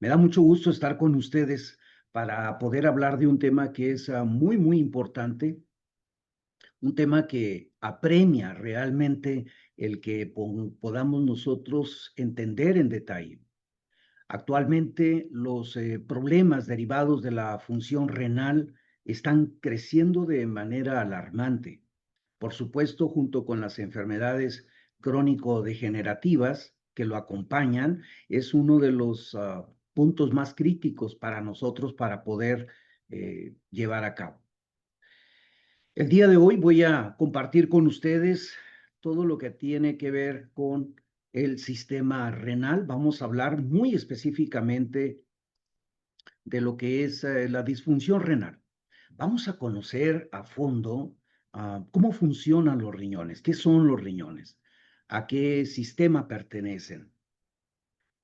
Me da mucho gusto estar con ustedes para poder hablar de un tema que es muy, muy importante, un tema que apremia realmente el que podamos nosotros entender en detalle. Actualmente los problemas derivados de la función renal están creciendo de manera alarmante. Por supuesto, junto con las enfermedades crónico-degenerativas que lo acompañan, es uno de los puntos más críticos para nosotros para poder llevar a cabo. El día de hoy voy a compartir con ustedes todo lo que tiene que ver con el sistema renal. Vamos a hablar muy específicamente de lo que es la disfunción renal. Vamos a conocer a fondo cómo funcionan los riñones, qué son los riñones, a qué sistema pertenecen,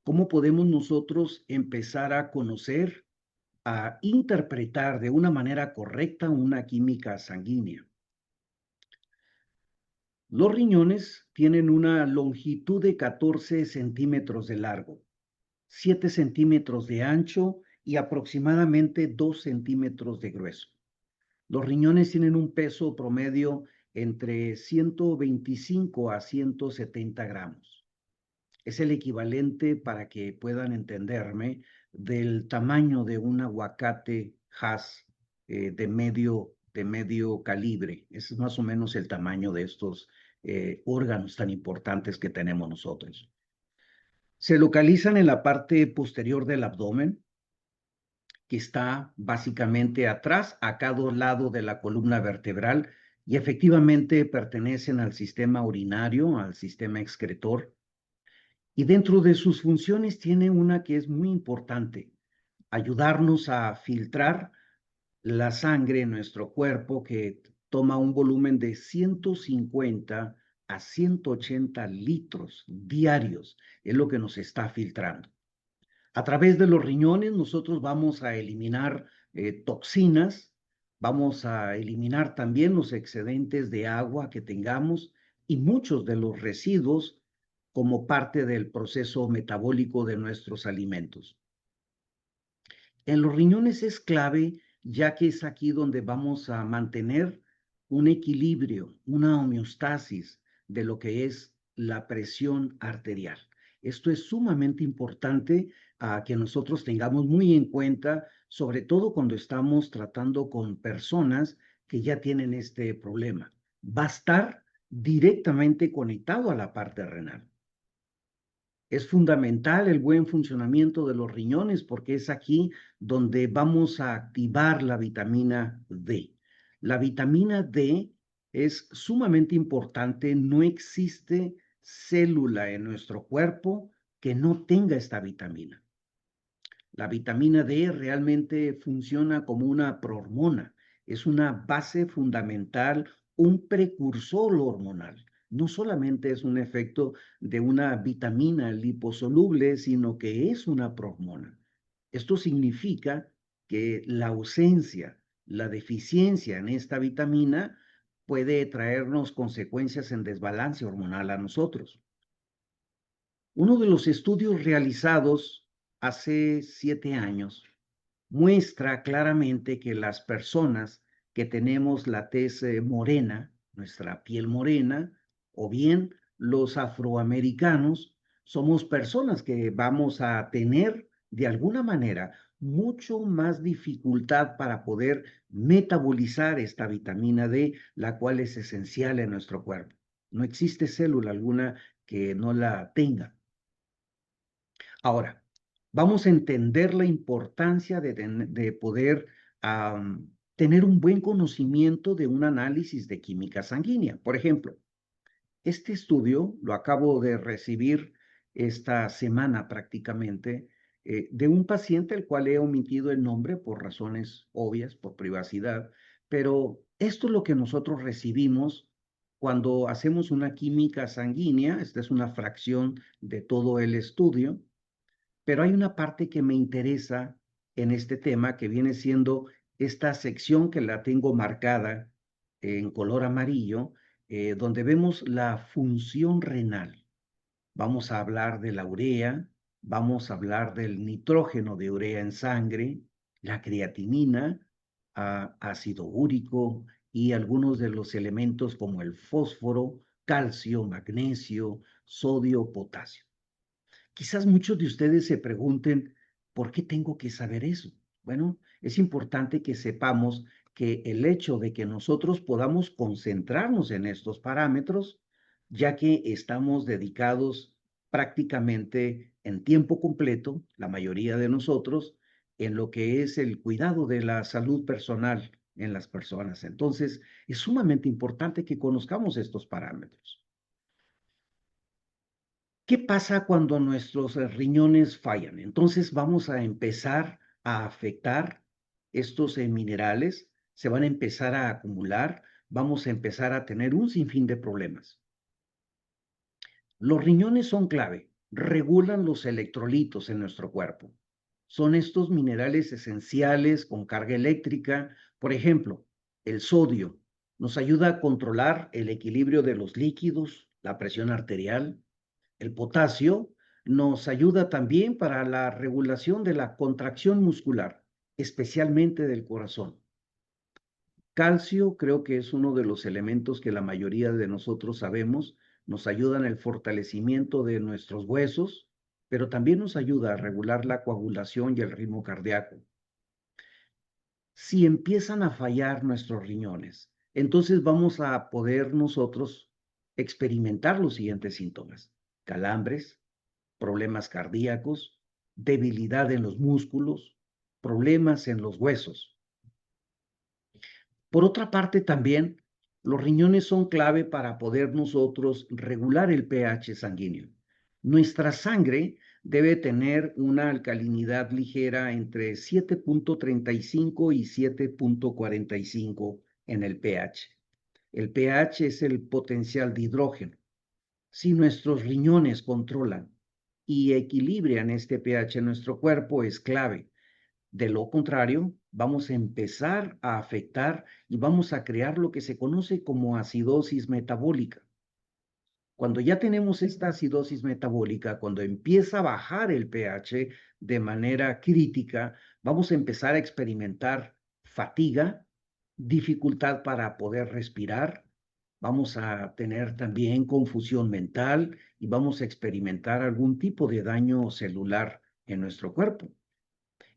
cómo podemos nosotros empezar a conocer, a interpretar de una manera correcta una química sanguínea. Los riñones tienen una longitud de 14 centímetros de largo, 7 centímetros de ancho y aproximadamente 2 centímetros de grueso. Los riñones tienen un peso promedio entre 125 a 170 gramos. Es el equivalente, para que puedan entenderme, del tamaño de un aguacate Hass de medio calibre. Ese es más o menos el tamaño de estos órganos tan importantes que tenemos nosotros. Se localizan en la parte posterior del abdomen, que está básicamente atrás, a cada lado de la columna vertebral, y efectivamente pertenecen al sistema urinario, al sistema excretor. Y dentro de sus funciones tiene una que es muy importante: ayudarnos a filtrar la sangre en nuestro cuerpo, que toma un volumen de 150 a 180 litros diarios, es lo que nos está filtrando. A través de los riñones nosotros vamos a eliminar toxinas, vamos a eliminar también los excedentes de agua que tengamos y muchos de los residuos como parte del proceso metabólico de nuestros alimentos. En los riñones es clave, ya que es aquí donde vamos a mantener un equilibrio, una homeostasis de lo que es la presión arterial. Esto es sumamente importante que nosotros tengamos muy en cuenta, sobre todo cuando estamos tratando con personas que ya tienen este problema. Va a estar directamente conectado a la parte renal. Es fundamental el buen funcionamiento de los riñones, porque es aquí donde vamos a activar la vitamina D. La vitamina D es sumamente importante. No existe célula en nuestro cuerpo que no tenga esta vitamina. La vitamina D realmente funciona como una prohormona. Es una base fundamental, un precursor hormonal. No solamente es un efecto de una vitamina liposoluble, sino que es una prohormona. Esto significa que la ausencia, la deficiencia en esta vitamina puede traernos consecuencias en desbalance hormonal a nosotros. Uno de los estudios realizados hace 7 años muestra claramente que las personas que tenemos la tez morena, nuestra piel morena, o bien los afroamericanos, somos personas que vamos a tener de alguna manera mucho más dificultad para poder metabolizar esta vitamina D, la cual es esencial en nuestro cuerpo. No existe célula alguna que no la tenga. Ahora, vamos a entender la importancia de poder tener un buen conocimiento de un análisis de química sanguínea. Por ejemplo, este estudio lo acabo de recibir esta semana prácticamente, de un paciente al cual he omitido el nombre por razones obvias, por privacidad, pero esto es lo que nosotros recibimos cuando hacemos una química sanguínea. Esta es una fracción de todo el estudio. Pero hay una parte que me interesa en este tema, que viene siendo esta sección que la tengo marcada en color amarillo, donde vemos la función renal. Vamos a hablar de la urea, Vamos a hablar del nitrógeno de urea en sangre, la creatinina, ácido úrico y algunos de los elementos como el fósforo, calcio, magnesio, sodio, potasio. Quizás muchos de ustedes se pregunten, ¿por qué tengo que saber eso? Bueno, es importante que sepamos que el hecho de que nosotros podamos concentrarnos en estos parámetros, ya que estamos dedicados prácticamente en tiempo completo, la mayoría de nosotros, en lo que es el cuidado de la salud personal en las personas. Entonces, es sumamente importante que conozcamos estos parámetros. ¿Qué pasa cuando nuestros riñones fallan? Entonces vamos a empezar a afectar estos minerales, se van a empezar a acumular, vamos a empezar a tener un sinfín de problemas. Los riñones son clave, regulan los electrolitos en nuestro cuerpo. Son estos minerales esenciales con carga eléctrica. Por ejemplo, el sodio nos ayuda a controlar el equilibrio de los líquidos, la presión arterial. El potasio nos ayuda también para la regulación de la contracción muscular, especialmente del corazón. Calcio creo que es uno de los elementos que la mayoría de nosotros sabemos, nos ayuda en el fortalecimiento de nuestros huesos, pero también nos ayuda a regular la coagulación y el ritmo cardíaco. Si empiezan a fallar nuestros riñones, entonces vamos a poder nosotros experimentar los siguientes síntomas: calambres, problemas cardíacos, debilidad en los músculos, problemas en los huesos. Por otra parte, también los riñones son clave para poder nosotros regular el pH sanguíneo. Nuestra sangre debe tener una alcalinidad ligera entre 7.35 y 7.45 en el pH. El pH es el potencial de hidrógeno. Si nuestros riñones controlan y equilibran este pH en nuestro cuerpo, es clave. De lo contrario, vamos a empezar a afectar y vamos a crear lo que se conoce como acidosis metabólica. Cuando ya tenemos esta acidosis metabólica, cuando empieza a bajar el pH de manera crítica, vamos a empezar a experimentar fatiga, dificultad para poder respirar, vamos a tener también confusión mental y vamos a experimentar algún tipo de daño celular en nuestro cuerpo.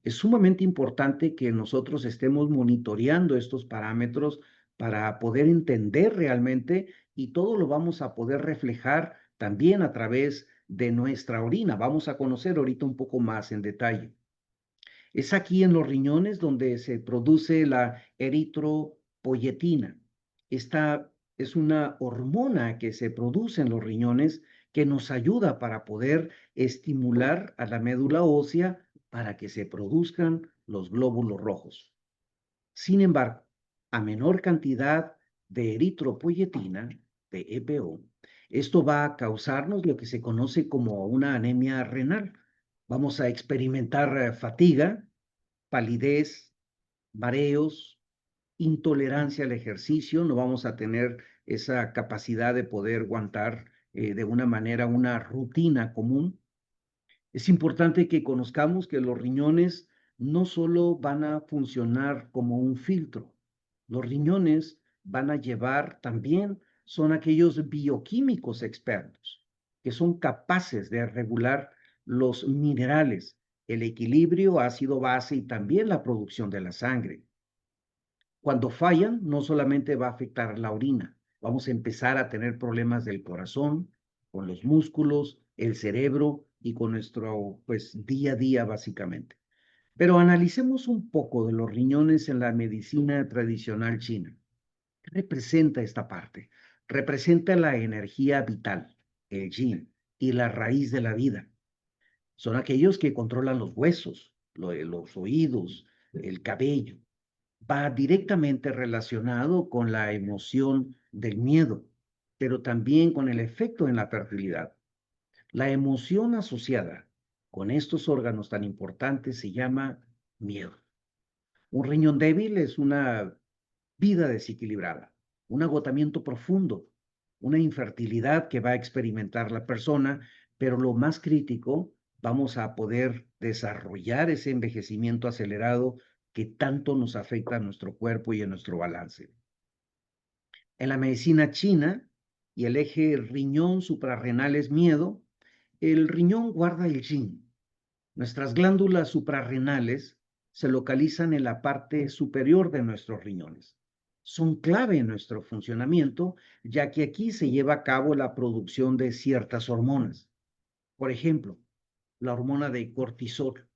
Es sumamente importante que nosotros estemos monitoreando estos parámetros para poder entender realmente, y todo lo vamos a poder reflejar también a través de nuestra orina. Vamos a conocer ahorita un poco más en detalle. Es aquí en los riñones donde se produce la eritropoyetina. Esta es una hormona que se produce en los riñones que nos ayuda para poder estimular a la médula ósea para que se produzcan los glóbulos rojos. Sin embargo, a menor cantidad de eritropoyetina, de EPO, esto va a causarnos lo que se conoce como una anemia renal. Vamos a experimentar fatiga, palidez, mareos, intolerancia al ejercicio, no vamos a tener esa capacidad de poder aguantar de una manera una rutina común. Es importante que conozcamos que los riñones no solo van a funcionar como un filtro, los riñones van a llevar también, son aquellos bioquímicos expertos que son capaces de regular los minerales, el equilibrio ácido-base y también la producción de la sangre. Cuando fallan, no solamente va a afectar la orina, vamos a empezar a tener problemas del corazón, con los músculos, el cerebro y con nuestro pues día a día básicamente. Pero analicemos un poco de los riñones en la medicina tradicional china. ¿Qué representa esta parte? Representa la energía vital, el yin, y la raíz de la vida. Son aquellos que controlan los huesos, los oídos, el cabello. Va directamente relacionado con la emoción del miedo, pero también con el efecto en la fertilidad. La emoción asociada con estos órganos tan importantes se llama miedo. Un riñón débil es una vida desequilibrada, un agotamiento profundo, una infertilidad que va a experimentar la persona, pero lo más crítico vamos a poder desarrollar ese envejecimiento acelerado que tanto nos afecta a nuestro cuerpo y a nuestro balance. En la medicina china y el eje riñón suprarrenal es miedo, el riñón guarda el yin. Nuestras glándulas suprarrenales se localizan en la parte superior de nuestros riñones. Son clave en nuestro funcionamiento, ya que aquí se lleva a cabo la producción de ciertas hormonas. Por ejemplo, la hormona de cortisol,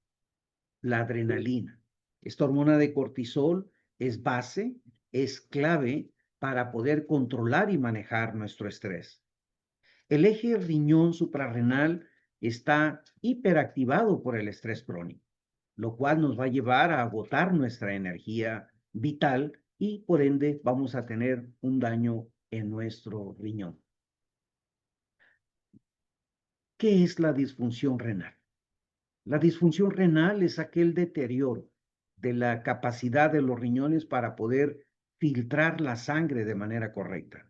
la adrenalina. Esta hormona de cortisol es base, es clave para poder controlar y manejar nuestro estrés. El eje riñón suprarrenal está hiperactivado por el estrés crónico, lo cual nos va a llevar a agotar nuestra energía vital y por ende vamos a tener un daño en nuestro riñón. ¿Qué es la disfunción renal? La disfunción renal es aquel deterioro de la capacidad de los riñones para poder filtrar la sangre de manera correcta.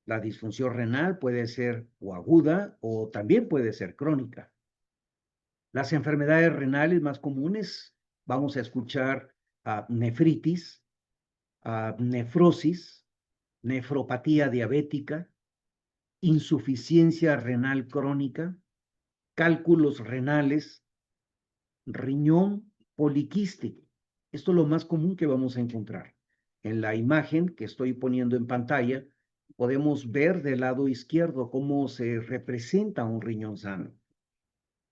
La disfunción renal puede ser o aguda o también puede ser crónica. Las enfermedades renales más comunes, vamos a escuchar nefritis, nefrosis, nefropatía diabética, insuficiencia renal crónica, cálculos renales, riñón poliquístico. Esto es lo más común que vamos a encontrar. En la imagen que estoy poniendo en pantalla, podemos ver del lado izquierdo cómo se representa un riñón sano.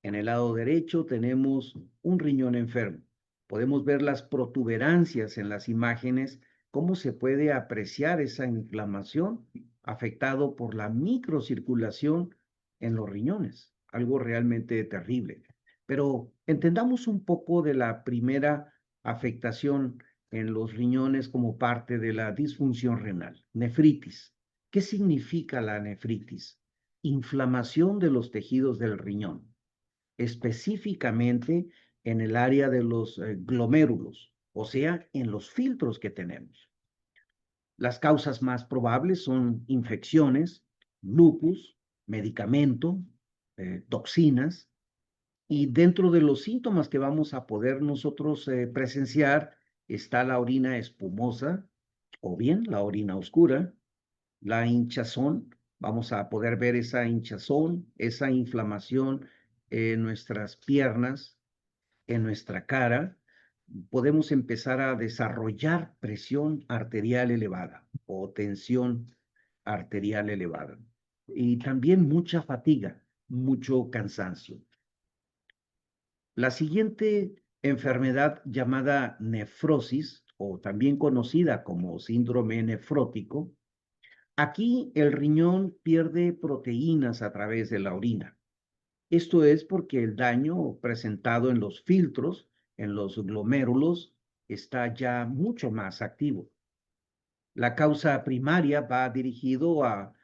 En el lado derecho tenemos un riñón enfermo. Podemos ver las protuberancias en las imágenes, cómo se puede apreciar esa inflamación afectado por la microcirculación en los riñones. Algo realmente terrible. Pero entendamos un poco de la primera afectación en los riñones como parte de la disfunción renal, nefritis. ¿Qué significa la nefritis? Inflamación de los tejidos del riñón, específicamente en el área de los glomérulos, o sea, en los filtros que tenemos. Las causas más probables son infecciones, lupus, medicamento, toxinas, y dentro de los síntomas que vamos a poder nosotros presenciar está la orina espumosa o bien la orina oscura, la hinchazón. Vamos a poder ver esa hinchazón, esa inflamación en nuestras piernas, en nuestra cara. Podemos empezar a desarrollar presión arterial elevada o tensión arterial elevada. Y también mucha fatiga, mucho cansancio. La siguiente enfermedad llamada nefrosis, o también conocida como síndrome nefrótico, aquí el riñón pierde proteínas a través de la orina. Esto es porque el daño presentado en los filtros, en los glomérulos, está ya mucho más activo. La causa primaria va dirigido a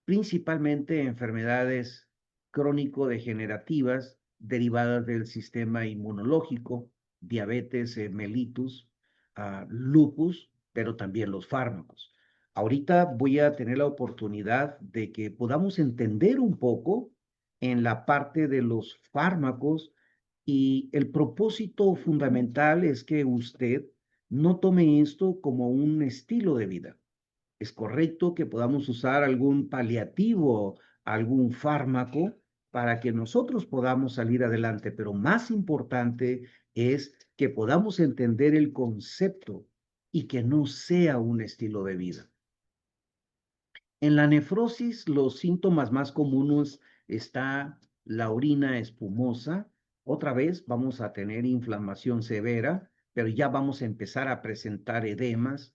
principalmente enfermedades crónico-degenerativas derivadas del sistema inmunológico, diabetes mellitus, lupus, pero también los fármacos. Ahorita voy a tener la oportunidad de que podamos entender un poco en la parte de los fármacos y el propósito fundamental es que usted no tome esto como un estilo de vida. Es correcto que podamos usar algún paliativo, algún fármaco para que nosotros podamos salir adelante, pero más importante es que podamos entender el concepto y que no sea un estilo de vida. En la nefrosis, los síntomas más comunes está la orina espumosa. Otra vez vamos a tener inflamación severa, pero ya vamos a empezar a presentar edemas.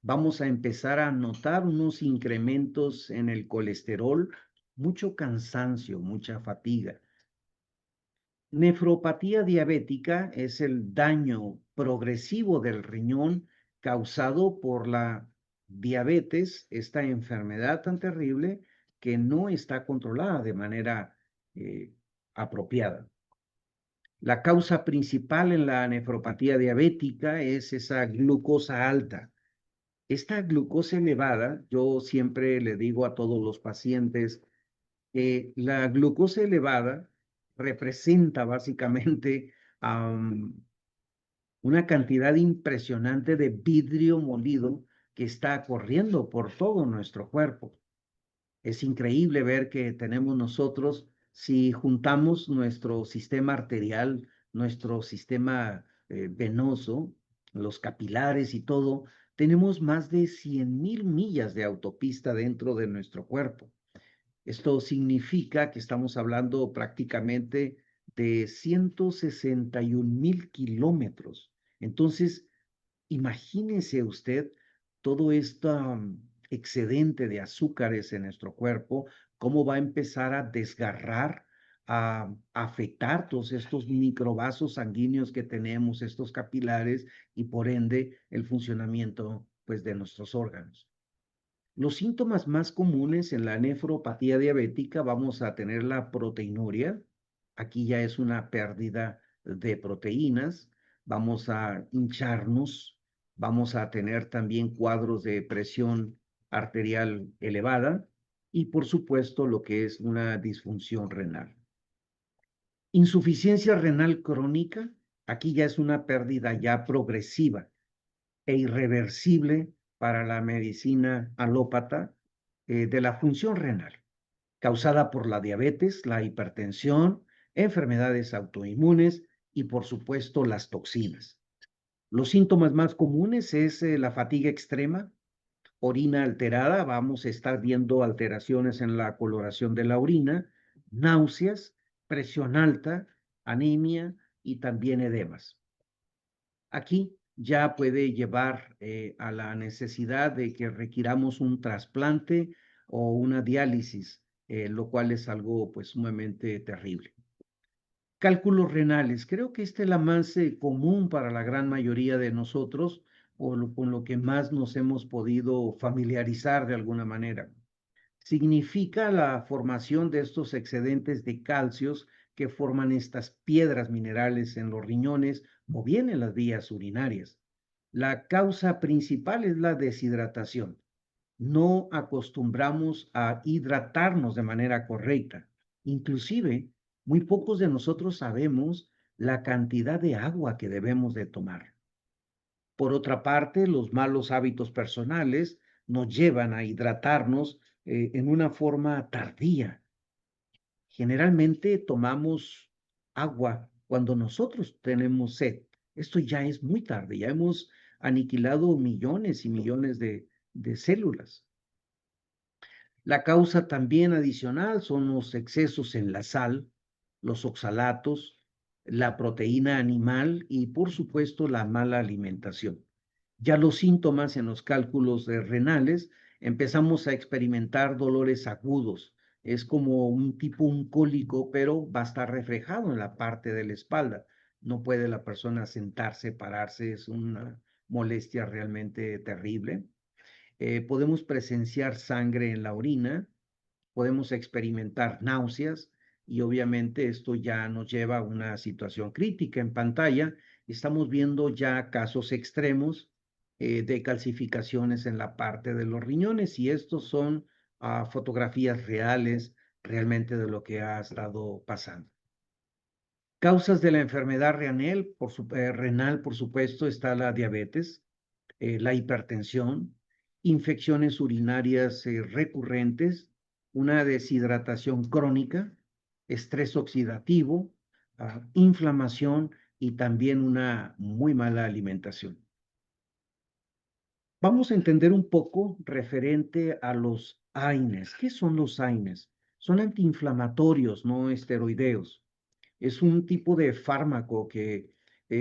Vamos a empezar a notar unos incrementos en el colesterol, mucho cansancio, mucha fatiga. Nefropatía diabética es el daño progresivo del riñón causado por la diabetes, esta enfermedad tan terrible que no está controlada de manera apropiada. La causa principal en la nefropatía diabética es esa glucosa alta. Esta glucosa elevada, yo siempre le digo a todos los pacientes, la glucosa elevada representa básicamente una cantidad impresionante de vidrio molido que está corriendo por todo nuestro cuerpo. Es increíble ver que tenemos nosotros, si juntamos nuestro sistema arterial, nuestro sistema venoso, los capilares y todo, tenemos más de 100,000 millas de autopista dentro de nuestro cuerpo. Esto significa que estamos hablando prácticamente de 161,000 kilómetros. Entonces, imagínese usted todo este excedente de azúcares en nuestro cuerpo, cómo va a empezar a desgarrar, a afectar todos estos microvasos sanguíneos que tenemos, estos capilares, y por ende el funcionamiento, pues, de nuestros órganos. Los síntomas más comunes en la nefropatía diabética, vamos a tener la proteinuria. Aquí ya es una pérdida de proteínas. Vamos a hincharnos. Vamos a tener también cuadros de presión arterial elevada y, por supuesto, lo que es una disfunción renal. Insuficiencia renal crónica. Aquí ya es una pérdida ya progresiva e irreversible para la medicina alópata de la función renal, causada por la diabetes, la hipertensión, enfermedades autoinmunes y, por supuesto, las toxinas. Los síntomas más comunes es la fatiga extrema, orina alterada, vamos a estar viendo alteraciones en la coloración de la orina, náuseas, presión alta, anemia y también edemas. Aquí ya puede llevar a la necesidad de que requiramos un trasplante o una diálisis, lo cual es algo pues sumamente terrible. Cálculos renales, creo que esta es la más común para la gran mayoría de nosotros, o con lo que más nos hemos podido familiarizar de alguna manera. Significa la formación de estos excedentes de calcios que forman estas piedras minerales en los riñones o bien en las vías urinarias. La causa principal es la deshidratación. No acostumbramos a hidratarnos de manera correcta. Inclusive, muy pocos de nosotros sabemos la cantidad de agua que debemos de tomar. Por otra parte, los malos hábitos personales nos llevan a hidratarnos en una forma tardía. Generalmente tomamos agua cuando nosotros tenemos sed. Esto ya es muy tarde, ya hemos aniquilado millones y millones de células. La causa también adicional son los excesos en la sal, los oxalatos, la proteína animal y, por supuesto, la mala alimentación. Ya los síntomas en los cálculos renales, empezamos a experimentar dolores agudos. Es como un cólico, pero va a estar reflejado en la parte de la espalda. No puede la persona sentarse, pararse, es una molestia realmente terrible. Podemos presenciar sangre en la orina, podemos experimentar náuseas y obviamente esto ya nos lleva a una situación crítica. En pantalla estamos viendo ya casos extremos de calcificaciones en la parte de los riñones y estos son fotografías reales realmente de lo que ha estado pasando. Causas de la enfermedad renal, por supuesto, está la diabetes, la hipertensión, infecciones urinarias recurrentes, una deshidratación crónica, estrés oxidativo, inflamación y también una muy mala alimentación. Vamos a entender un poco referente a los AINES. ¿Qué son los AINES? Son antiinflamatorios, no esteroideos. Es un tipo de fármaco que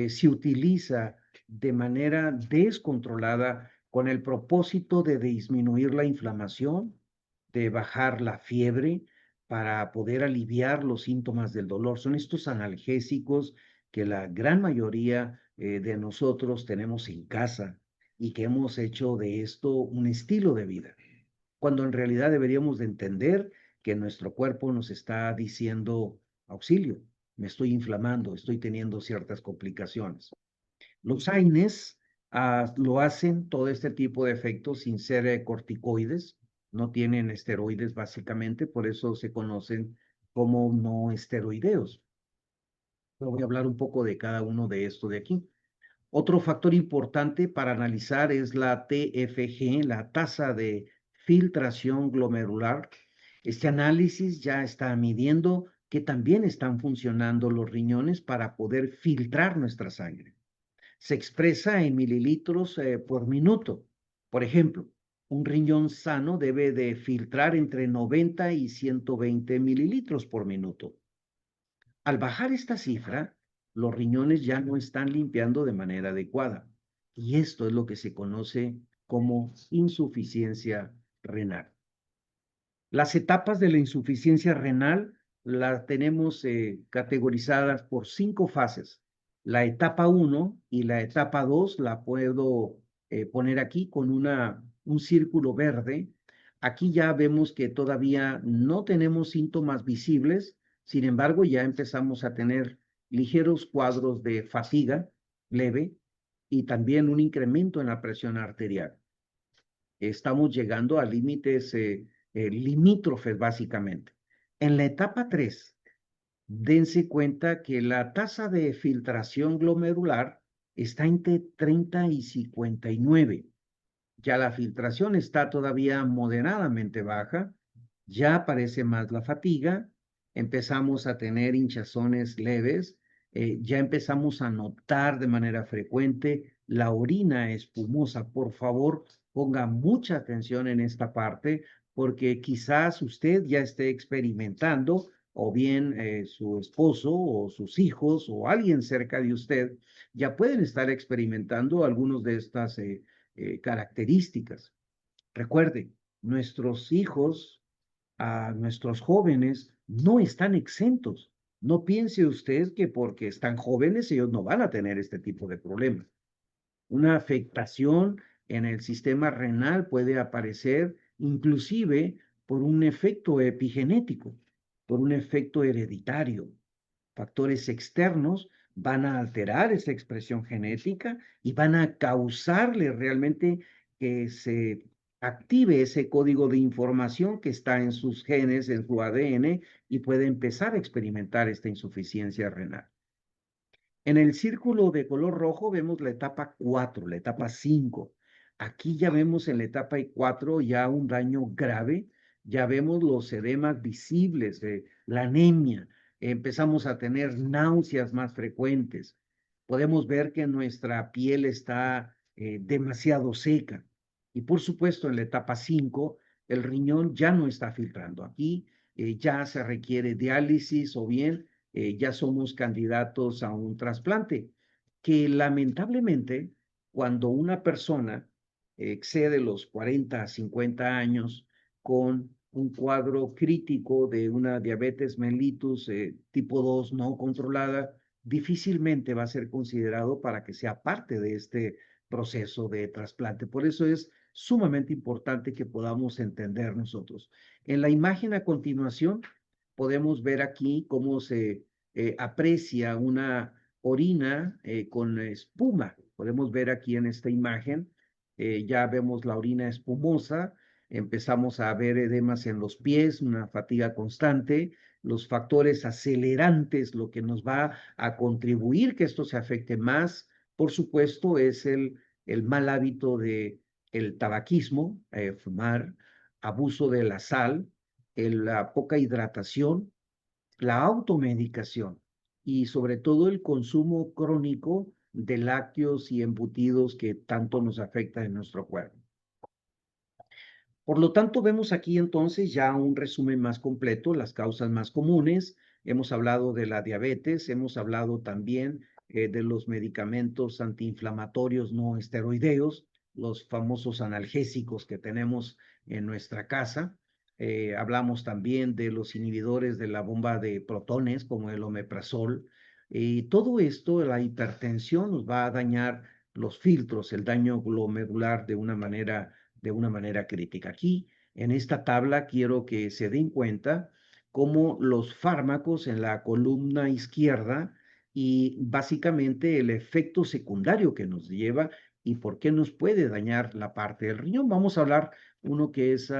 se utiliza de manera descontrolada con el propósito de disminuir la inflamación, de bajar la fiebre, para poder aliviar los síntomas del dolor. Son estos analgésicos que la gran mayoría de nosotros tenemos en casa y que hemos hecho de esto un estilo de vida, cuando en realidad deberíamos de entender que nuestro cuerpo nos está diciendo auxilio, me estoy inflamando, estoy teniendo ciertas complicaciones. Los AINES lo hacen todo este tipo de efectos sin ser corticoides, no tienen esteroides básicamente, por eso se conocen como no esteroideos. Voy a hablar un poco de cada uno de estos de aquí. Otro factor importante para analizar es la TFG, la tasa de filtración glomerular. Este análisis ya está midiendo que también están funcionando los riñones para poder filtrar nuestra sangre. Se expresa en mililitros por minuto. Por ejemplo, un riñón sano debe de filtrar entre 90 y 120 mililitros por minuto. Al bajar esta cifra, los riñones ya no están limpiando de manera adecuada. Y esto es lo que se conoce como insuficiencia renal. Las etapas de la insuficiencia renal las tenemos categorizadas por 5 fases. La etapa 1 y la etapa 2 la puedo poner aquí con un círculo verde. Aquí ya vemos que todavía no tenemos síntomas visibles, sin embargo ya empezamos a tener ligeros cuadros de fatiga leve y también un incremento en la presión arterial. Estamos llegando a límites limítrofes básicamente. En la etapa 3, dense cuenta que la tasa de filtración glomerular está entre 30 y 59. Ya la filtración está todavía moderadamente baja, ya aparece más la fatiga, empezamos a tener hinchazones leves, ya empezamos a notar de manera frecuente la orina espumosa. Por favor, ponga mucha atención en esta parte porque quizás usted ya esté experimentando o bien su esposo o sus hijos o alguien cerca de usted ya pueden estar experimentando algunos de estas características. Recuerde, nuestros hijos, nuestros jóvenes no están exentos. No piense usted que porque están jóvenes ellos no van a tener este tipo de problemas. Una afectación en el sistema renal puede aparecer inclusive por un efecto epigenético, por un efecto hereditario. Factores externos van a alterar esa expresión genética y van a causarle realmente que se active ese código de información que está en sus genes, en su ADN, y puede empezar a experimentar esta insuficiencia renal. En el círculo de color rojo vemos la etapa 4, la etapa 5. Aquí ya vemos en la etapa 4 ya un daño grave, ya vemos los edemas visibles, la anemia, empezamos a tener náuseas más frecuentes. Podemos ver que nuestra piel está demasiado seca. Y por supuesto, en la etapa 5, el riñón ya no está filtrando. Aquí ya se requiere diálisis o bien ya somos candidatos a un trasplante, que lamentablemente cuando una persona excede los 40 a 50 años con un cuadro crítico de una diabetes mellitus tipo 2 no controlada, difícilmente va a ser considerado para que sea parte de este proceso de trasplante. Por eso es sumamente importante que podamos entender nosotros. En la imagen a continuación podemos ver aquí cómo se aprecia una orina con espuma. Podemos ver aquí en esta imagen, ya vemos la orina espumosa, empezamos a ver edemas en los pies, una fatiga constante, los factores acelerantes, lo que nos va a contribuir que esto se afecte más, por supuesto, es el mal hábito de el tabaquismo, fumar, abuso de la sal, la poca hidratación, la automedicación y sobre todo el consumo crónico de lácteos y embutidos que tanto nos afecta en nuestro cuerpo. Por lo tanto, vemos aquí entonces ya un resumen más completo, las causas más comunes. Hemos hablado de la diabetes, hemos hablado también de los medicamentos antiinflamatorios no esteroideos, los famosos analgésicos que tenemos en nuestra casa. Hablamos también de los inhibidores de la bomba de protones, como el omeprazol. Y todo esto, la hipertensión, nos va a dañar los filtros, el daño glomerular de una manera crítica. Aquí, en esta tabla, quiero que se den cuenta cómo los fármacos en la columna izquierda y básicamente el efecto secundario que nos lleva y por qué nos puede dañar la parte del riñón. Vamos a hablar uno que es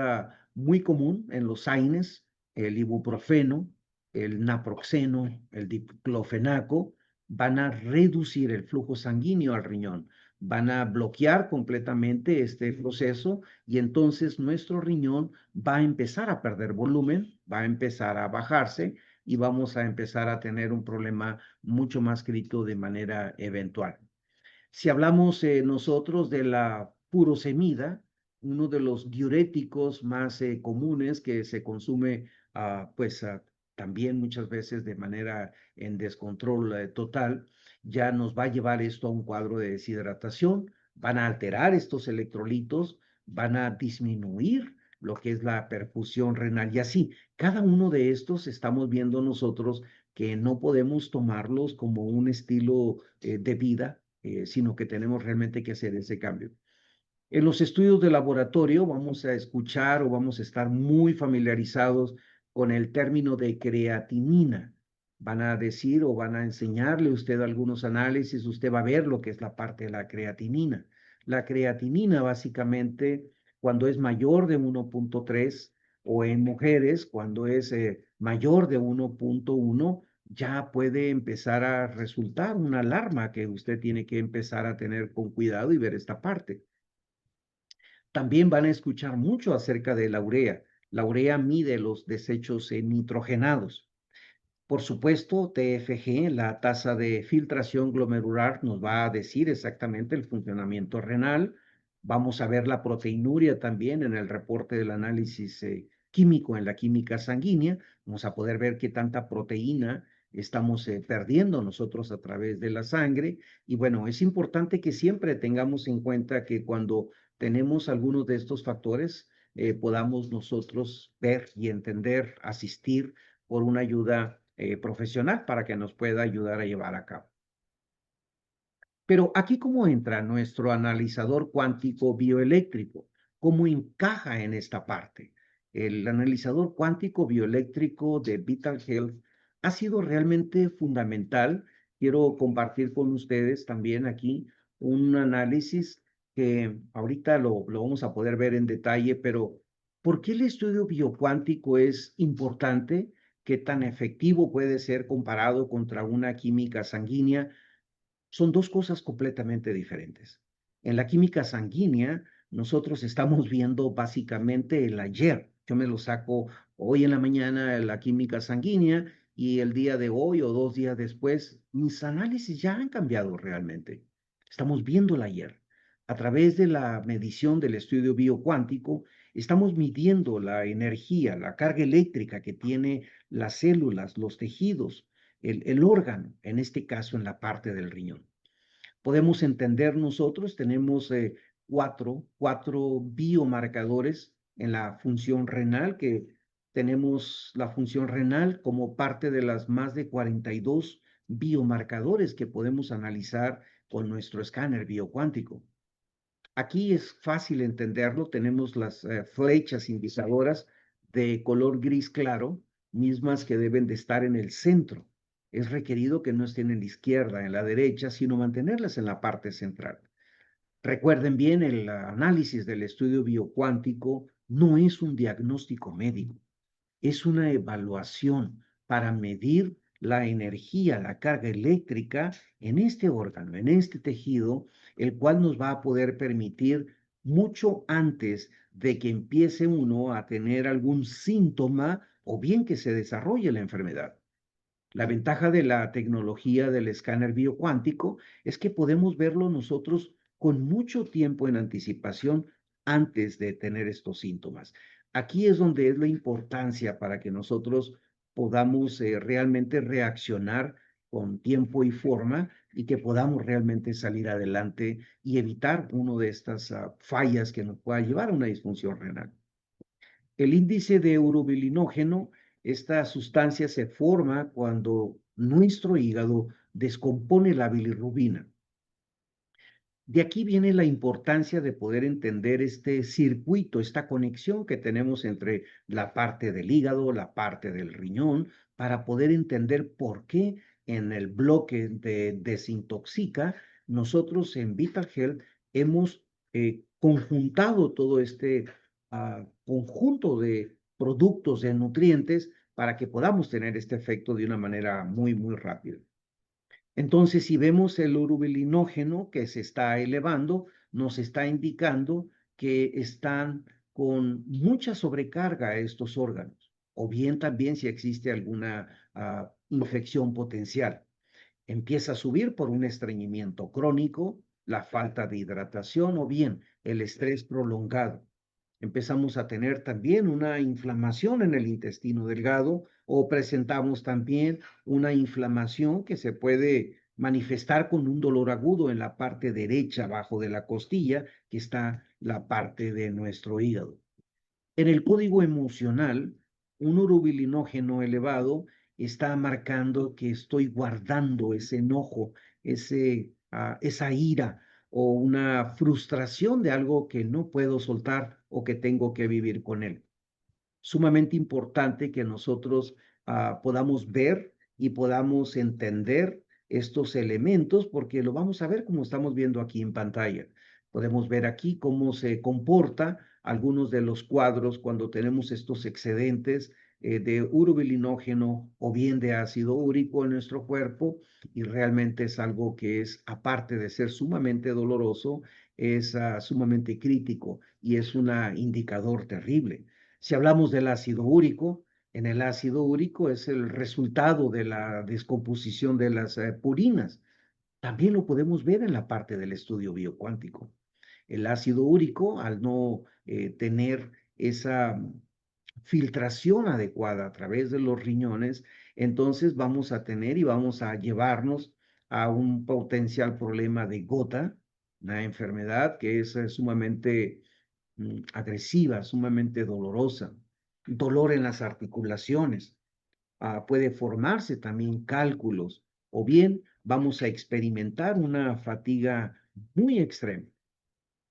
muy común en los AINES, el ibuprofeno, el naproxeno, el diclofenaco, van a reducir el flujo sanguíneo al riñón, van a bloquear completamente este proceso y entonces nuestro riñón va a empezar a perder volumen, va a empezar a bajarse y vamos a empezar a tener un problema mucho más crítico de manera eventual. Si hablamos nosotros de la furosemida, uno de los diuréticos más comunes que se consume, también muchas veces de manera en descontrol total, ya nos va a llevar esto a un cuadro de deshidratación, van a alterar estos electrolitos, van a disminuir lo que es la perfusión renal y así. Cada uno de estos estamos viendo nosotros que no podemos tomarlos como un estilo de vida, sino que tenemos realmente que hacer ese cambio. En los estudios de laboratorio vamos a escuchar o vamos a estar muy familiarizados con el término de creatinina. Van a decir o van a enseñarle usted algunos análisis, usted va a ver lo que es la parte de la creatinina. La creatinina básicamente cuando es mayor de 1.3 o en mujeres cuando es mayor de 1.1 ya puede empezar a resultar una alarma que usted tiene que empezar a tener con cuidado y ver esta parte. También van a escuchar mucho acerca de la urea. La urea mide los desechos nitrogenados. Por supuesto, TFG, la tasa de filtración glomerular, nos va a decir exactamente el funcionamiento renal. Vamos a ver la proteinuria también en el reporte del análisis químico, en la química sanguínea. Vamos a poder ver qué tanta proteína estamos perdiendo nosotros a través de la sangre. Y bueno, es importante que siempre tengamos en cuenta que cuando tenemos algunos de estos factores, podamos nosotros ver y entender, asistir por una ayuda profesional para que nos pueda ayudar a llevar a cabo. Pero aquí, ¿cómo entra nuestro analizador cuántico bioeléctrico? ¿Cómo encaja en esta parte? El analizador cuántico bioeléctrico de Vital Health ha sido realmente fundamental. Quiero compartir con ustedes también aquí un análisis que ahorita lo vamos a poder ver en detalle, pero ¿por qué el estudio biocuántico es importante? ¿Qué tan efectivo puede ser comparado contra una química sanguínea? Son dos cosas completamente diferentes. En la química sanguínea, nosotros estamos viendo básicamente el ayer. Yo me lo saco hoy en la mañana la química sanguínea y el día de hoy o 2 días después, mis análisis ya han cambiado realmente. Estamos viendo el ayer. A través de la medición del estudio biocuántico, estamos midiendo la energía, la carga eléctrica que tiene las células, los tejidos, el órgano, en este caso en la parte del riñón. Podemos entender nosotros, tenemos cuatro biomarcadores en la función renal, que tenemos la función renal como parte de las más de 42 biomarcadores que podemos analizar con nuestro escáner biocuántico. Aquí es fácil entenderlo, tenemos las flechas indicadoras de color gris claro, mismas que deben de estar en el centro. Es requerido que no estén en la izquierda, en la derecha, sino mantenerlas en la parte central. Recuerden bien, el análisis del estudio biocuántico no es un diagnóstico médico, es una evaluación para medir la energía, la carga eléctrica en este órgano, en este tejido, el cual nos va a poder permitir mucho antes de que empiece uno a tener algún síntoma o bien que se desarrolle la enfermedad. La ventaja de la tecnología del escáner biocuántico es que podemos verlo nosotros con mucho tiempo en anticipación antes de tener estos síntomas. Aquí es donde es la importancia para que nosotros podamos realmente reaccionar con tiempo y forma y que podamos realmente salir adelante y evitar una de estas fallas que nos pueda llevar a una disfunción renal. El índice de urobilinógeno, esta sustancia se forma cuando nuestro hígado descompone la bilirrubina. De aquí viene la importancia de poder entender este circuito, esta conexión que tenemos entre la parte del hígado, la parte del riñón, para poder entender por qué en el bloque de desintoxica, nosotros en Vital Health hemos conjuntado todo este conjunto de productos, de nutrientes, para que podamos tener este efecto de una manera muy, muy rápida. Entonces, si vemos el urobilinógeno que se está elevando, nos está indicando que están con mucha sobrecarga estos órganos, o bien también si existe alguna infección potencial. Empieza a subir por un estreñimiento crónico, la falta de hidratación o bien el estrés prolongado. Empezamos a tener también una inflamación en el intestino delgado o presentamos también una inflamación que se puede manifestar con un dolor agudo en la parte derecha abajo de la costilla, que está la parte de nuestro hígado. En el código emocional, un urobilinógeno elevado está marcando que estoy guardando ese enojo, esa ira o una frustración de algo que no puedo soltar o que tengo que vivir con él. Sumamente importante que nosotros podamos ver y podamos entender estos elementos porque lo vamos a ver como estamos viendo aquí en pantalla. Podemos ver aquí cómo se comporta algunos de los cuadros cuando tenemos estos excedentes de urobilinógeno o bien de ácido úrico en nuestro cuerpo y realmente es algo que es, aparte de ser sumamente doloroso, es sumamente crítico y es un indicador terrible. Si hablamos del ácido úrico, en el ácido úrico es el resultado de la descomposición de las purinas. También lo podemos ver en la parte del estudio biocuántico. El ácido úrico, al no tener esa filtración adecuada a través de los riñones, entonces vamos a tener y vamos a llevarnos a un potencial problema de gota, una enfermedad que es sumamente agresiva, sumamente dolorosa, dolor en las articulaciones, puede formarse también cálculos o bien vamos a experimentar una fatiga muy extrema.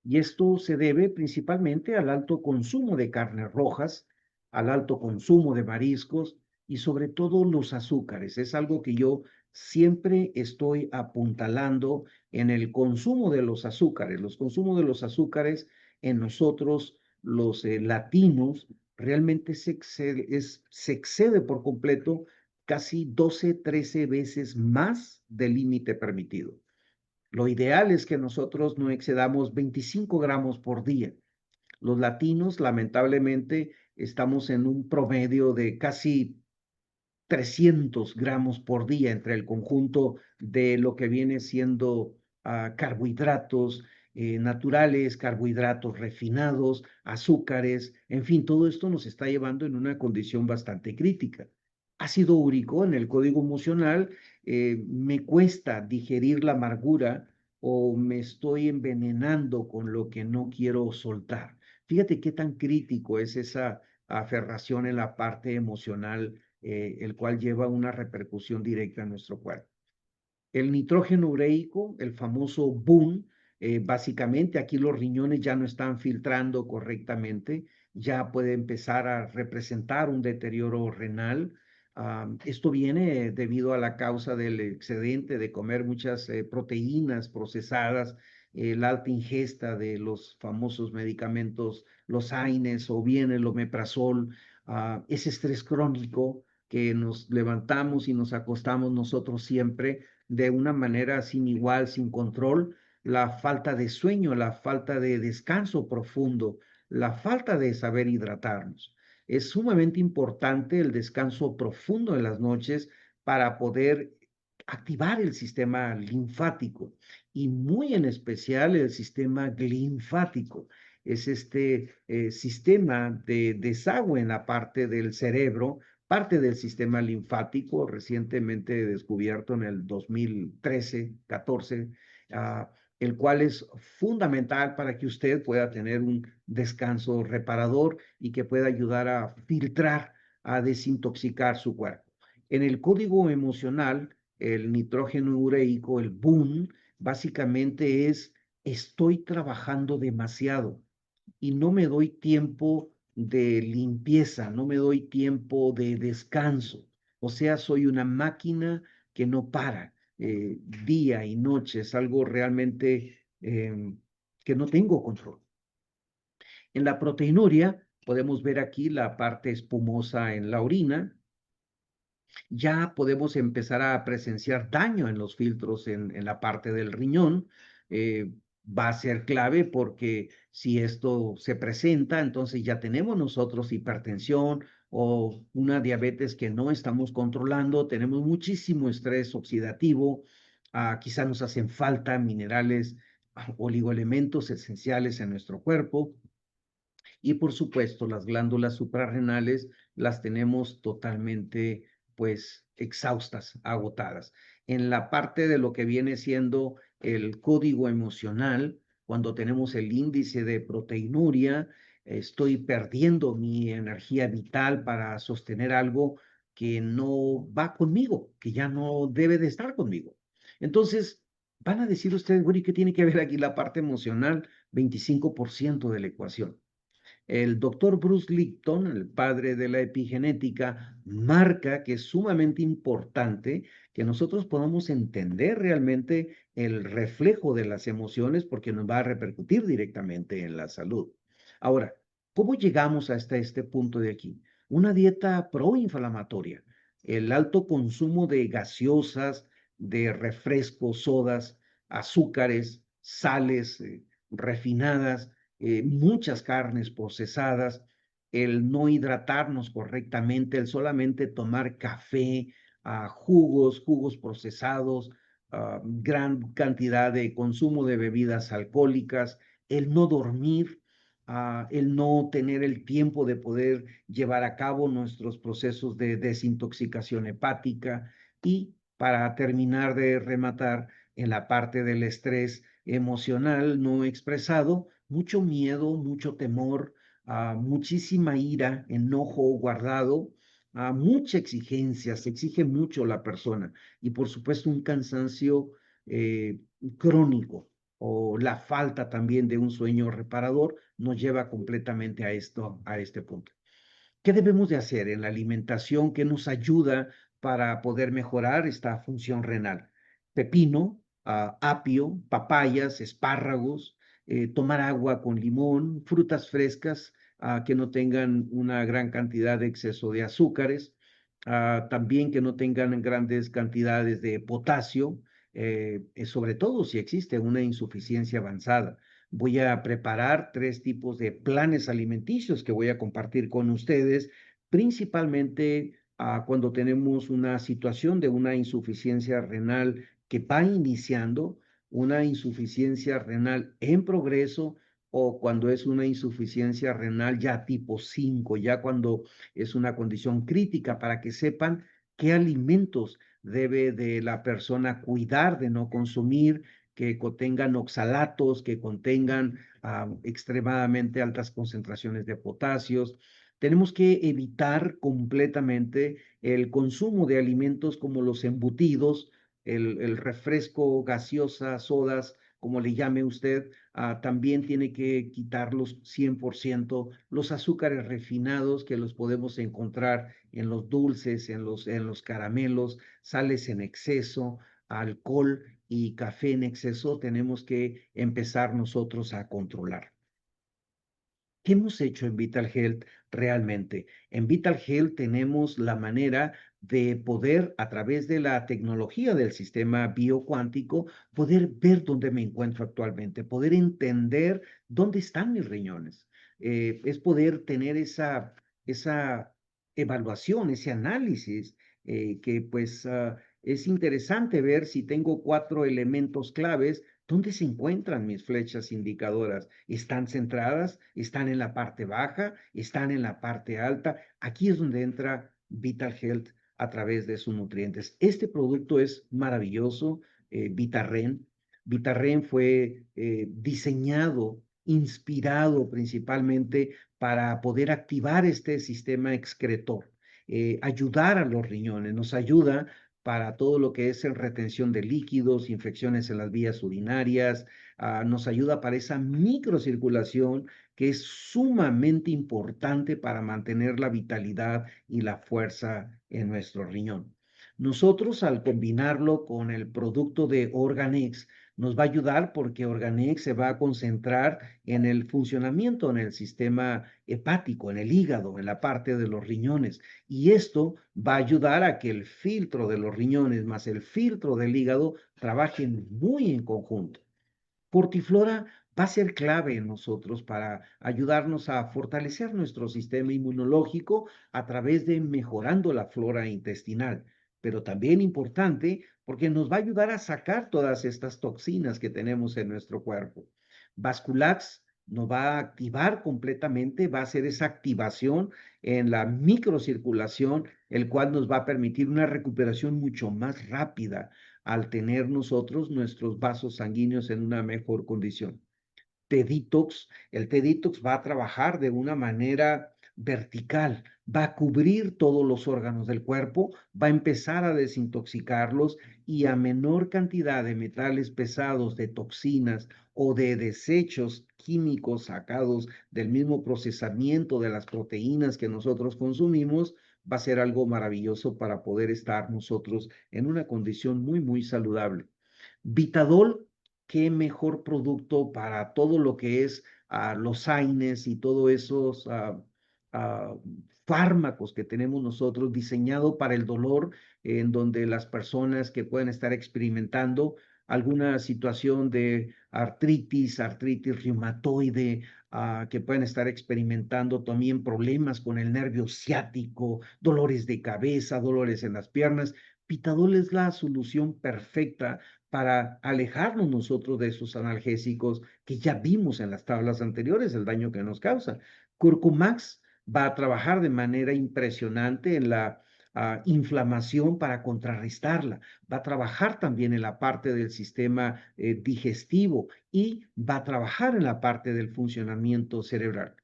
Y esto se debe principalmente al alto consumo de carnes rojas, al alto consumo de mariscos y sobre todo los azúcares. Es algo que yo siempre estoy apuntalando en el consumo de los azúcares. Los consumos de los azúcares en nosotros, los latinos, realmente se excede por completo casi 12, 13 veces más del límite permitido. Lo ideal es que nosotros no excedamos 25 gramos por día. Los latinos, lamentablemente, estamos en un promedio de casi 300 gramos por día entre el conjunto de lo que viene siendo carbohidratos naturales, carbohidratos refinados, azúcares, en fin, todo esto nos está llevando en una condición bastante crítica. Ácido úrico en el código emocional, me cuesta digerir la amargura o me estoy envenenando con lo que no quiero soltar. Fíjate qué tan crítico es esa aferración en la parte emocional, el cual lleva una repercusión directa en nuestro cuerpo. El nitrógeno ureico, el famoso boom, básicamente aquí los riñones ya no están filtrando correctamente, ya puede empezar a representar un deterioro renal. Esto viene debido a la causa del excedente de comer muchas proteínas procesadas, la alta ingesta de los famosos medicamentos, los AINES o bien el omeprazol, ese estrés crónico que nos levantamos y nos acostamos nosotros siempre de una manera sin igual, sin control, la falta de sueño, la falta de descanso profundo, la falta de saber hidratarnos. Es sumamente importante el descanso profundo en las noches para poder activar el sistema linfático y muy en especial el sistema linfático. Es este sistema de desagüe en la parte del cerebro, parte del sistema linfático recientemente descubierto en el 2013-14, el cual es fundamental para que usted pueda tener un descanso reparador y que pueda ayudar a filtrar, a desintoxicar su cuerpo. En el código emocional, el nitrógeno ureico, el boom, básicamente es estoy trabajando demasiado y no me doy tiempo de limpieza, no me doy tiempo de descanso. O sea, soy una máquina que no para día y noche, es algo realmente que no tengo control. En la proteinuria podemos ver aquí la parte espumosa en la orina, ya podemos empezar a presenciar daño en los filtros en la parte del riñón. Eh, Va a ser clave porque si esto se presenta, entonces ya tenemos nosotros hipertensión o una diabetes que no estamos controlando, tenemos muchísimo estrés oxidativo, quizá nos hacen falta minerales, oligoelementos esenciales en nuestro cuerpo. Y por supuesto, las glándulas suprarrenales las tenemos totalmente, pues, exhaustas, agotadas. En la parte de lo que viene siendo el código emocional, cuando tenemos el índice de proteinuria, estoy perdiendo mi energía vital para sostener algo que no va conmigo, que ya no debe de estar conmigo. Entonces, van a decir ustedes, bueno, ¿y qué tiene que ver aquí la parte emocional? 25% de la ecuación. El doctor Bruce Lipton, el padre de la epigenética, marca que es sumamente importante que nosotros podamos entender realmente el reflejo de las emociones porque nos va a repercutir directamente en la salud. Ahora, ¿cómo llegamos hasta este punto de aquí? Una dieta proinflamatoria, el alto consumo de gaseosas, de refrescos, sodas, azúcares, sales refinadas, muchas carnes procesadas, el no hidratarnos correctamente, el solamente tomar café, jugos procesados, gran cantidad de consumo de bebidas alcohólicas, el no dormir, el no tener el tiempo de poder llevar a cabo nuestros procesos de desintoxicación hepática y para terminar de rematar en la parte del estrés emocional no expresado, mucho miedo, mucho temor, muchísima ira, enojo guardado, mucha exigencia, se exige mucho la persona y por supuesto un cansancio eh, crónico o la falta también de un sueño reparador nos lleva completamente a esto, a este punto. ¿Qué debemos de hacer en la alimentación que nos ayuda para poder mejorar esta función renal? Pepino, apio, papayas, espárragos, tomar agua con limón, frutas frescas que no tengan una gran cantidad de exceso de azúcares, también que no tengan grandes cantidades de potasio, sobre todo si existe una insuficiencia avanzada. Voy a preparar 3 tipos de planes alimenticios que voy a compartir con ustedes, principalmente cuando tenemos una situación de una insuficiencia renal que va iniciando, una insuficiencia renal en progreso o cuando es una insuficiencia renal ya tipo 5, ya cuando es una condición crítica, para que sepan qué alimentos debe de la persona cuidar de no consumir, que contengan oxalatos, que contengan extremadamente altas concentraciones de potasios. Tenemos que evitar completamente el consumo de alimentos como los embutidos, el refresco, gaseosa, sodas, como le llame usted. También tiene que quitarlos 100%, los azúcares refinados que los podemos encontrar en los dulces, en los caramelos, sales en exceso, alcohol y café en exceso, tenemos que empezar nosotros a controlar. ¿Qué hemos hecho en Vital Health realmente? En Vital Health tenemos la manera de poder, a través de la tecnología del sistema biocuántico, poder ver dónde me encuentro actualmente, poder entender dónde están mis riñones. Es poder tener esa evaluación, ese análisis, que pues es interesante ver si tengo 4 elementos claves. ¿Dónde se encuentran mis flechas indicadoras? ¿Están centradas? ¿Están en la parte baja? ¿Están en la parte alta? Aquí es donde entra Vital Health a través de sus nutrientes. Este producto es maravilloso, Vitarren. Vitarren fue diseñado, inspirado principalmente para poder activar este sistema excretor, ayudar a los riñones, nos ayuda para todo lo que es en retención de líquidos, infecciones en las vías urinarias, nos ayuda para esa microcirculación que es sumamente importante para mantener la vitalidad y la fuerza en nuestro riñón. Nosotros al combinarlo con el producto de Organex, Nos va a ayudar porque Organic se va a concentrar en el funcionamiento en el sistema hepático, en el hígado, en la parte de los riñones. Y esto va a ayudar a que el filtro de los riñones más el filtro del hígado trabajen muy en conjunto. Fortiflora va a ser clave en nosotros para ayudarnos a fortalecer nuestro sistema inmunológico a través de mejorando la flora intestinal, pero también importante porque nos va a ayudar a sacar todas estas toxinas que tenemos en nuestro cuerpo. Vasculax nos va a activar completamente, va a hacer esa activación en la microcirculación, el cual nos va a permitir una recuperación mucho más rápida al tener nosotros nuestros vasos sanguíneos en una mejor condición. T-Detox, el T-Detox va a trabajar de una manera vertical, va a cubrir todos los órganos del cuerpo, va a empezar a desintoxicarlos y a menor cantidad de metales pesados, de toxinas o de desechos químicos sacados del mismo procesamiento de las proteínas que nosotros consumimos, va a ser algo maravilloso para poder estar nosotros en una condición muy, muy saludable. Vitadol, qué mejor producto para todo lo que es los AINES y todos esos ah, fármacos que tenemos nosotros diseñado para el dolor, en donde las personas que pueden estar experimentando alguna situación de artritis reumatoide, que pueden estar experimentando también problemas con el nervio ciático, dolores de cabeza, dolores en las piernas. Pitadol es la solución perfecta para alejarnos nosotros de esos analgésicos que ya vimos en las tablas anteriores, el daño que nos causa. Curcumax va a trabajar de manera impresionante en la inflamación para contrarrestarla, va a trabajar también en la parte del sistema digestivo y va a trabajar en la parte del funcionamiento cerebral.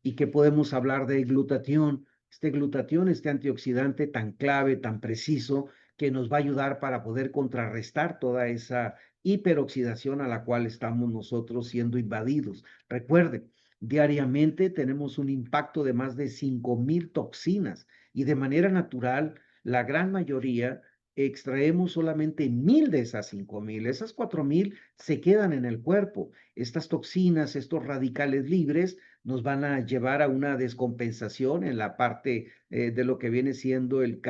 ¿Y qué podemos hablar de glutatión? Este glutatión, este antioxidante tan clave, tan preciso, que nos va a ayudar para poder contrarrestar toda esa hiperoxidación a la cual estamos nosotros siendo invadidos. Recuerden, diariamente tenemos un impacto de más de 5,000 toxinas y de manera natural, la gran mayoría extraemos solamente 1,000 de esas 5,000. Esas 4,000 se quedan en el cuerpo. Estas toxinas, estos radicales libres, nos van a llevar a una descompensación en la parte de lo que viene siendo el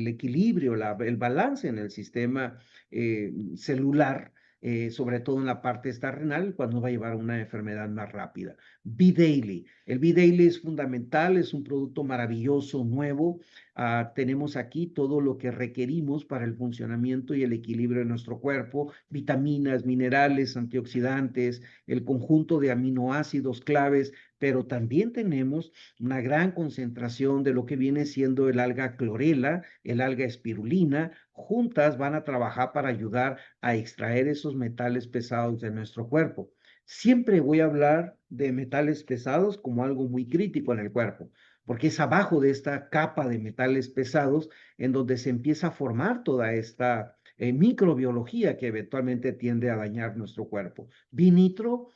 equilibrio, el balance en el sistema celular, sobre todo en la parte esta renal, cuando va a llevar a una enfermedad más rápida. B-Daily. El B-Daily es fundamental, es un producto maravilloso, nuevo. Tenemos aquí todo lo que requerimos para el funcionamiento y el equilibrio de nuestro cuerpo, vitaminas, minerales, antioxidantes, el conjunto de aminoácidos claves, pero también tenemos una gran concentración de lo que viene siendo el alga clorela, el alga espirulina. Juntas van a trabajar para ayudar a extraer esos metales pesados de nuestro cuerpo. Siempre voy a hablar de metales pesados como algo muy crítico en el cuerpo, porque es abajo de esta capa de metales pesados en donde se empieza a formar toda esta microbiología que eventualmente tiende a dañar nuestro cuerpo. Vinitro,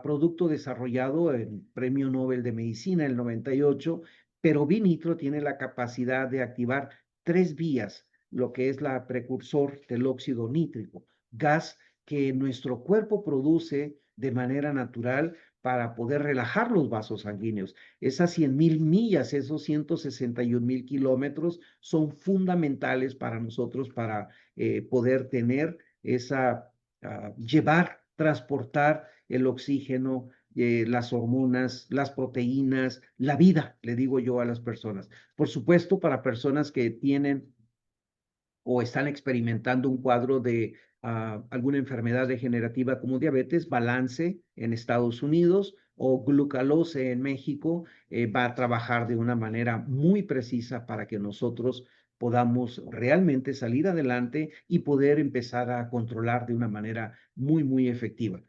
producto desarrollado en Premio Nobel de Medicina en el 98, pero Vinitro tiene la capacidad de activar 3 vías, lo que es la precursor del óxido nítrico, gas que nuestro cuerpo produce de manera natural para poder relajar los vasos sanguíneos. Esas 100,000 millas, esos 161,000 kilómetros son fundamentales para nosotros para poder tener esa, llevar, transportar el oxígeno, las hormonas, las proteínas, la vida, le digo yo a las personas. Por supuesto, para personas que tienen o están experimentando un cuadro de alguna enfermedad degenerativa como diabetes, Balance en Estados Unidos o Glucalose en México va a trabajar de una manera muy precisa para que nosotros podamos realmente salir adelante y poder empezar a controlar de una manera muy, muy efectiva.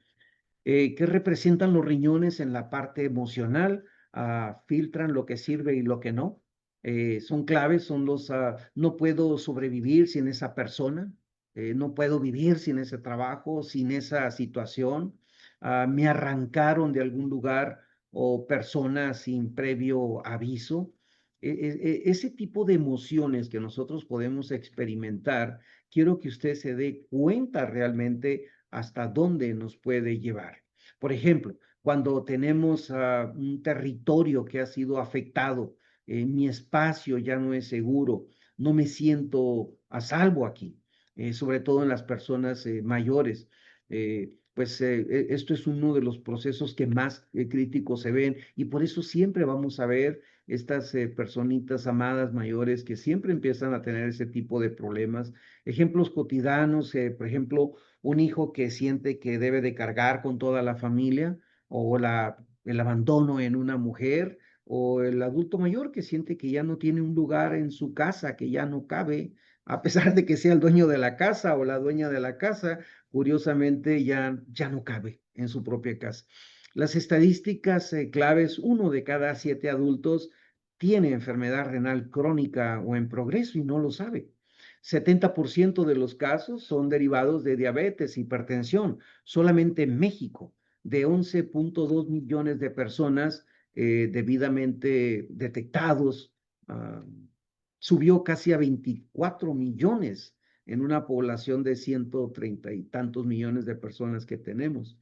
¿Qué representan los riñones en la parte emocional? Filtran lo que sirve y lo que no. Son claves, son no puedo sobrevivir sin esa persona, no puedo vivir sin ese trabajo, sin esa situación. Me arrancaron de algún lugar o persona sin previo aviso. Ese tipo de emociones que nosotros podemos experimentar, quiero que usted se dé cuenta realmente hasta dónde nos puede llevar. Por ejemplo, cuando tenemos un territorio que ha sido afectado, mi espacio ya no es seguro, no me siento a salvo aquí, sobre todo en las personas mayores. Esto es uno de los procesos que más críticos se ven y por eso siempre vamos a ver estas personitas amadas mayores que siempre empiezan a tener ese tipo de problemas. Ejemplos cotidianos, por ejemplo, un hijo que siente que debe de cargar con toda la familia o el abandono en una mujer o el adulto mayor que siente que ya no tiene un lugar en su casa, que ya no cabe, a pesar de que sea el dueño de la casa o la dueña de la casa, curiosamente ya no cabe en su propia casa. Las estadísticas claves, 1 de cada 7 adultos tiene enfermedad renal crónica o en progreso y no lo sabe. 70% de los casos son derivados de diabetes, hipertensión. Solamente en México, de 11.2 millones de personas debidamente detectados, subió casi a 24 millones en una población de 130 y tantos millones de personas que tenemos.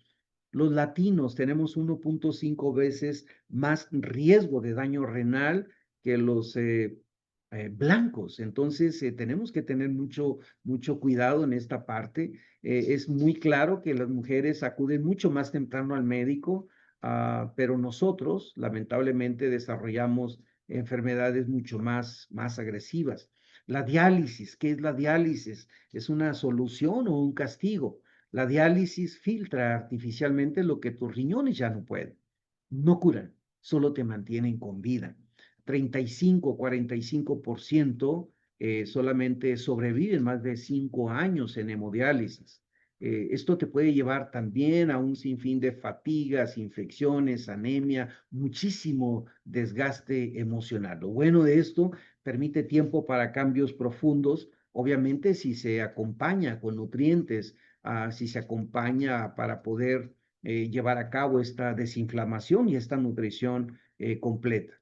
Los latinos tenemos 1.5 veces más riesgo de daño renal que los blancos. Entonces, tenemos que tener mucho cuidado en esta parte. Es muy claro que las mujeres acuden mucho más temprano al médico, pero nosotros, lamentablemente, desarrollamos enfermedades mucho más agresivas. La diálisis, ¿qué es la diálisis? ¿Es una solución o un castigo? La diálisis filtra artificialmente lo que tus riñones ya no pueden. No curan, solo te mantienen con vida. 35-45% solamente sobreviven más de 5 años en hemodiálisis. Esto te puede llevar también a un sinfín de fatigas, infecciones, anemia, muchísimo desgaste emocional. Lo bueno de esto permite tiempo para cambios profundos, obviamente si se acompaña con nutrientes, si se acompaña para poder llevar a cabo esta desinflamación y esta nutrición completa.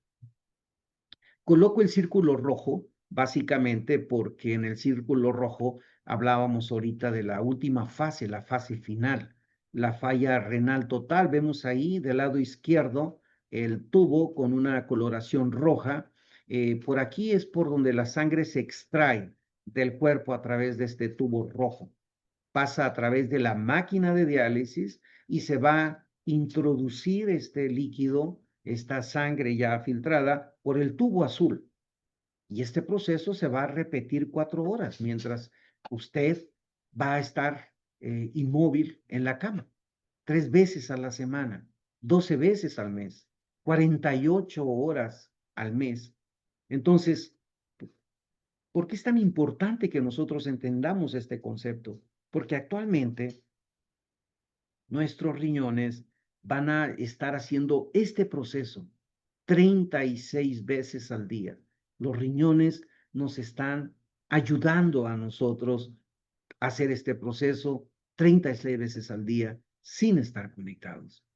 Coloco el círculo rojo básicamente porque en el círculo rojo hablábamos ahorita de la última fase, la fase final, la falla renal total. Vemos ahí del lado izquierdo el tubo con una coloración roja. Por aquí es por donde la sangre se extrae del cuerpo a través de este tubo rojo. Pasa a través de la máquina de diálisis y se va a introducir este líquido, esta sangre ya filtrada, por el tubo azul. Y este proceso se va a repetir 4 horas mientras usted va a estar inmóvil en la cama, 3 veces a la semana, 12 veces al mes, 48 horas al mes. Entonces, ¿por qué es tan importante que nosotros entendamos este concepto? Porque actualmente nuestros riñones van a estar haciendo este proceso 36 veces al día. Los riñones nos están ayudando a nosotros a hacer este proceso 36 veces al día sin estar conectados.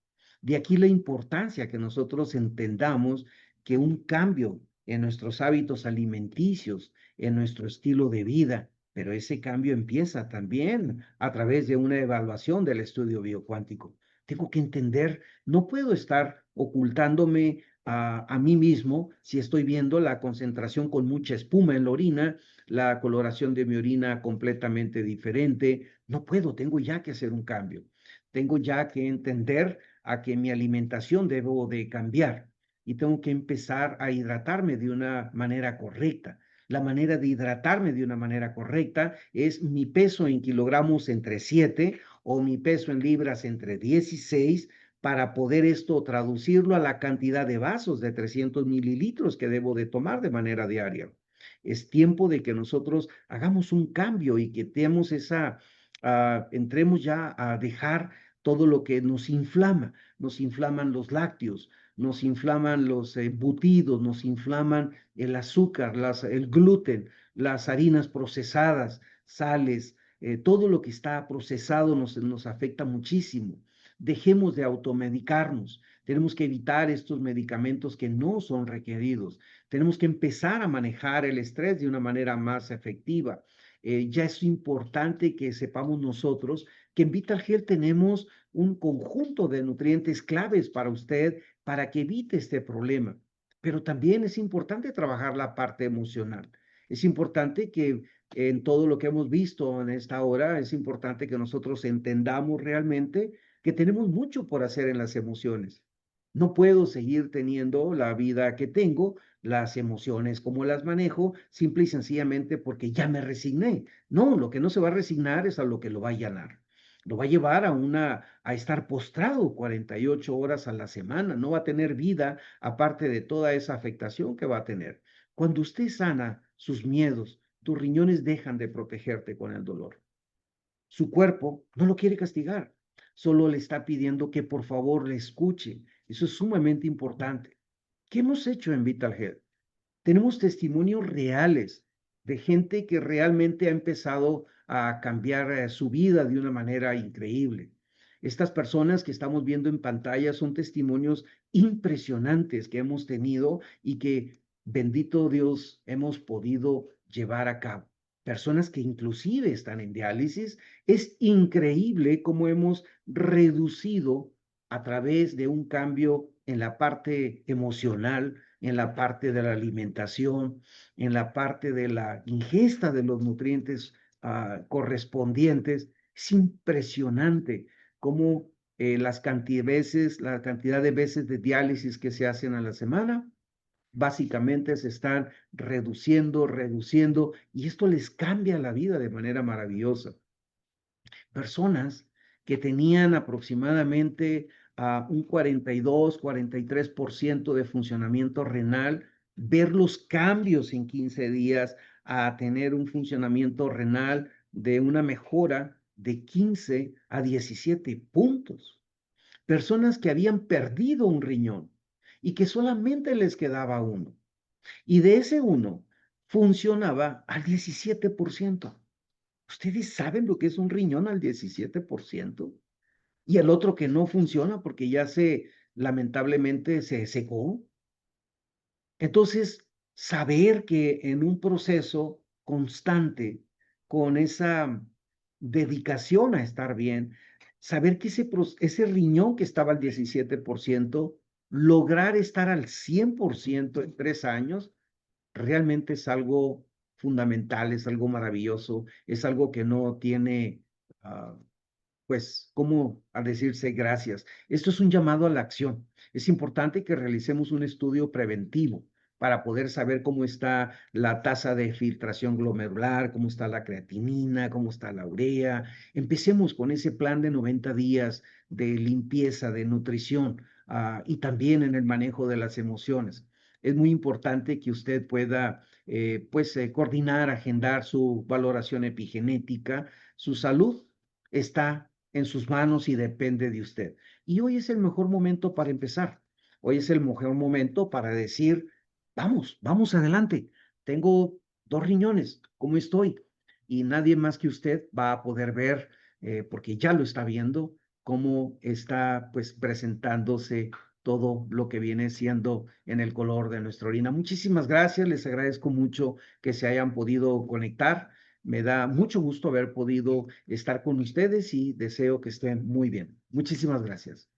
De aquí la importancia que nosotros entendamos que un cambio en nuestros hábitos alimenticios, en nuestro estilo de vida, pero ese cambio empieza también a través de una evaluación del estudio biocuántico. Tengo que entender, no puedo estar ocultándome a mí mismo si estoy viendo la concentración con mucha espuma en la orina, la coloración de mi orina completamente diferente. No puedo, tengo ya que hacer un cambio. Tengo ya que entender a que mi alimentación debo de cambiar y tengo que empezar a hidratarme de una manera correcta. La manera de hidratarme de una manera correcta es mi peso en kilogramos entre 7 o mi peso en libras entre 16 para poder esto traducirlo a la cantidad de vasos de 300 mililitros que debo de tomar de manera diaria. Es tiempo de que nosotros hagamos un cambio y que tenemos entremos ya a dejar todo lo que nos inflaman los lácteos, nos inflaman los embutidos, nos inflaman el azúcar, el gluten, las harinas procesadas, sales, todo lo que está procesado nos afecta muchísimo. Dejemos de automedicarnos. Tenemos que evitar estos medicamentos que no son requeridos. Tenemos que empezar a manejar el estrés de una manera más efectiva. Ya es importante que sepamos nosotros que en Vital Health tenemos un conjunto de nutrientes claves para usted para que evite este problema. Pero también es importante trabajar la parte emocional. Es importante que en todo lo que hemos visto en esta hora, es importante que nosotros entendamos realmente que tenemos mucho por hacer en las emociones. No puedo seguir teniendo la vida que tengo, las emociones como las manejo, simple y sencillamente porque ya me resigné. No, lo que no se va a resignar es a lo que lo va a llenar. Lo va a llevar a estar postrado 48 horas a la semana. No va a tener vida aparte de toda esa afectación que va a tener. Cuando usted sana sus miedos, tus riñones dejan de protegerte con el dolor. Su cuerpo no lo quiere castigar, solo le está pidiendo que por favor le escuche. Eso es sumamente importante. ¿Qué hemos hecho en Vital Health? Tenemos testimonios reales de gente que realmente ha empezado a cambiar su vida de una manera increíble. Estas personas que estamos viendo en pantalla son testimonios impresionantes que hemos tenido y que, bendito Dios, hemos podido llevar a cabo. Personas que inclusive están en diálisis. Es increíble cómo hemos reducido a través de un cambio en la parte emocional, en la parte de la alimentación, en la parte de la ingesta de los nutrientes correspondientes. Es impresionante cómo la cantidad de veces de diálisis que se hacen a la semana, básicamente se están reduciendo, y esto les cambia la vida de manera maravillosa. Personas que tenían aproximadamente un 42, 43% de funcionamiento renal, ver los cambios en 15 días a tener un funcionamiento renal de una mejora de 15 a 17 puntos. Personas que habían perdido un riñón y que solamente les quedaba uno. Y de ese uno funcionaba al 17%. ¿Ustedes saben lo que es un riñón al 17%? Y el otro que no funciona porque lamentablemente se secó. Entonces, saber que en un proceso constante, con esa dedicación a estar bien, saber que ese riñón que estaba al 17%, lograr estar al 100% en 3 años, realmente es algo fundamental, es algo maravilloso, es algo que no tiene, ah, pues, cómo a decirse gracias. Esto es un llamado a la acción. Es importante que realicemos un estudio preventivo para poder saber cómo está la tasa de filtración glomerular, cómo está la creatinina, cómo está la urea. Empecemos con ese plan de 90 días de limpieza, de nutrición, y también en el manejo de las emociones. Es muy importante que usted pueda, pues, coordinar, agendar su valoración epigenética. Su salud está en sus manos y depende de usted. Y hoy es el mejor momento para empezar. Hoy es el mejor momento para decir, vamos adelante. Tengo 2 riñones, ¿cómo estoy? Y nadie más que usted va a poder ver, porque ya lo está viendo, cómo está pues presentándose todo lo que viene siendo en el color de nuestra orina. Muchísimas gracias, les agradezco mucho que se hayan podido conectar. Me da mucho gusto haber podido estar con ustedes y deseo que estén muy bien. Muchísimas gracias.